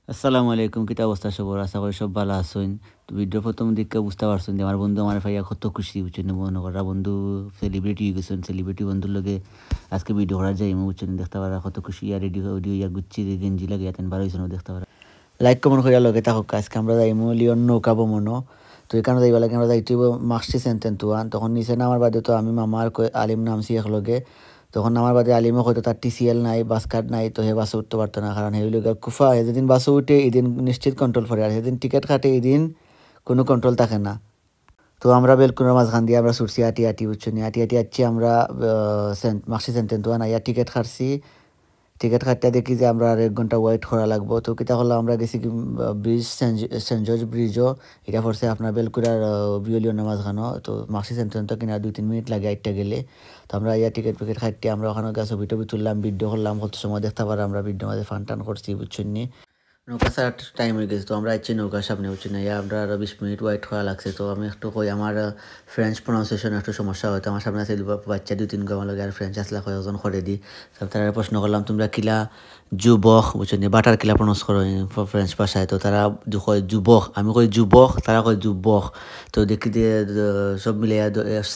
আসসালামু আলাইকুম, কিতা অবস্থা সবার? আশা করি সব ভালো আছেন। তো ভিডিও প্রথম দিকে বুঝতে পারছেন যে আমার বন্ধু আমার ভাইয়া কত খুশি বুঝছেন, মনে করা বন্ধু সেলিব্রিটি হয়ে গেছেন। সেলিব্রিটি বন্ধুর লগে আজকে ভিডিও করা যায় বুঝছেন, দেখতে পারা কত খুশি। আর রেডি অডিও ইয়া গুচ্ছি গেঞ্জি লাগে এতেন বার হয়েছেন দেখতে পারা। লাইক কমেন্ট করিয়া লগে থাকুক। আজকে আমরা যাইমু লিওন নৌকা ভ্রমণ। তো এখানে যাইবা লাগে আমরা যাইতে মার্কসি সেন্টেন তুয়ান, তখন নিচে নামার বাদে তো আমি মামা আর আলিম নামছি একলগে। তখন আমার বাদে আলিমও হয়তো তার টিসিএল নাই, বাস কার্ড নাই, তো হে বাসে উঠতে পারতো না, কারণ হেগুলো কুফা যেদিন বাসে উঠে এদিন নিশ্চিত কন্ট্রোল করে, আর সেদিন টিকিট কাটে এদিন কোনো কন্ট্রোল থাকে না। তো আমরা বেলকুনের মাঝখান দিয়ে আমরা ছুটছি আটি আটি বুঝছি, আটি আটি আসছি আমরা মার্কসি সেন্টেন তুয়ান আইয়া টিকিট কাটছি। টিকিট কাটতে দেখি যে আমরা আর 1 ঘন্টা ওয়েট করা লাগবো। তো কিতা হলো আমরা গেছি কি ব্রিজ সেন্ট জর্জ ব্রিজও, এটা পড়ছে আপনার বেলকুড়ার বিওলিও নামাজ খানো। তো মার্কসি সেন্টার তো কিনা 2-3 মিনিট লাগে আইটটা গেলে। তো আমরা ইয়া টিকিট ফিকিট কাটতে আমরা ওখানে গিয়ে ছবি টবি তুললাম, ভিডিও করলাম, কত সময় দেখতে পারে আমরা ভিডিও মাঝে ফান টান করছি বুঝছেন নি। নৌকা ছাড়ার টাইম হয়ে গেছে, তো আমরা আইছি নৌকার সামনে বুঝছি না, আমরা আরো 20 মিনিট ওয়েট করা লাগছে। তো আমি একটু কই আমার ফ্রেঞ্চ প্রনাউন্সিয়েশন একটু সমস্যা হয়তো, আমার সামনে আছে বাচ্চা 2-3 আমার লগে আর ফ্রেঞ্চ আসলে কয়েকজন করে দিই। তারা প্রশ্ন করলাম তোমরা কিলা যুবক বুঝছেন, বাটার কিলা প্রনাউন্স করো ফ্রেঞ্চ ভাষায়। তো তারা কয় যুবক, আমি কই যুবক, তারা কয় যুবক। তো দেখি যে সব মিলে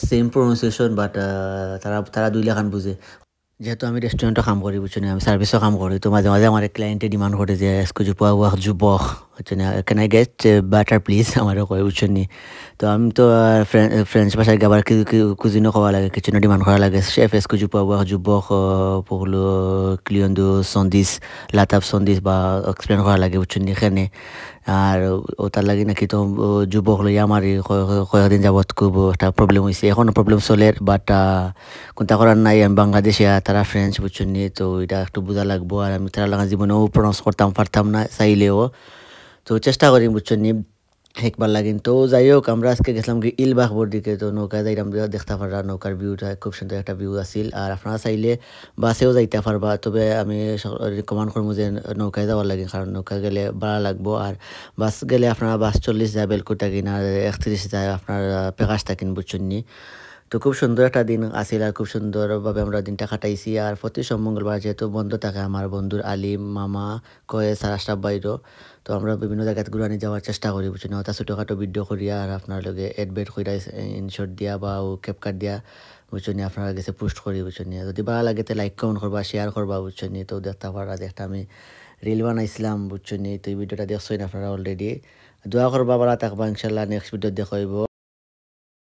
সেম প্রনাউন্সিয়েশন, বাট তারা তারা 2 লেখান বুঝে। যেহেতু আমি রেস্টুরেন্টও কাম করি বুঝছেন, আমি সার্ভিসও কাম করি, তো মাঝে মাঝে আমার ক্লায়েন্টে ডিমান্ড করে যে এসকো যুবক বুঝছেন, can I get butter please, আমারও কয় বুঝছেন নি। তো আমি তো ফ্রেঞ্চ ভাষায় আবার কুজিনও খাওয়া লাগে, কিচেনও ডিমান্ড করা লাগে, শেফ এসকো যুবক পহলো ক্লিয়ন্দু সন্দিস লাতাব সন্দিস বা এক্সপ্লেন করা লাগে বুঝছেন এখানে। আর ও তার লাগে নাকি তো যুবক লইয়া আমার কয়েকদিন যাবৎ খুব একটা প্রবলেম হয়েছে, এখনও প্রবলেম চলে, বাট কোনটা করার নাই। আমি বাংলাদেশে আর তারা ফ্রেঞ্চ বুঝছেন নি, তো এটা একটু বোঝা লাগবো। আর আমি তারা লাগা জীবনেও প্রনাউন্স করতাম পারতাম না চাইলেও, তো চেষ্টা করি বুঝছেন নি একবার লাগিন। তো যাই হোক আমরা আজকে গেছিলাম কি ইলবাখবোর দিকে, তো নৌকায় যাইলাম দেখতে পারা, নৌকার ভিউটা খুব সুন্দর একটা ভিউ আসিল। আর আপনারা চাইলে বাসেও যাইতে পারবা, তবে আমি রিকমেন্ড করবো যে নৌকায় যাওয়ার লাগে, কারণ নৌকা গেলে ভাড়া লাগবো। আর বাস গেলে আপনারা বাস 40 যায় বেলকুর থাকেন, আর 31 যায় আপনার পেকাশ থাকেন বুঝছেন নি। তো খুব সুন্দর একটা দিন আসিল, আর খুব সুন্দরভাবে আমরা দিনটা কাটাইছি। আর প্রতি মঙ্গলবার যেহেতু বন্ধ থাকে আমার বন্ধুর আলিম মামা কয়ে সারা স্টাফ বাইরও, তো আমরা বিভিন্ন জায়গায় ঘুরানি যাওয়ার চেষ্টা করি বুঝছেন, ওটা ছোটোখাটো ভিডিও করিয়া আর আপনার লগে এডবেট করিয়া ইনশর্ট দিয়া বা ক্যাপকাট দিয়া বুঝছেন আপনারা গেছে পোস্ট করি বুঝছেন। যদি ভালো লাগে তো লাইক কমেন্ট করবা, শেয়ার করবা বুঝছেন। তো দেখতে পারা যে একটা আমি রিল বানাইছিলাম বুঝছেন, তো এই ভিডিওটা দেখছেন আপনারা অলরেডি। দোয়া করবা, ভালো থাকবা, ইনশাল্লাহ নেক্সট ভিডিও দেখাইব।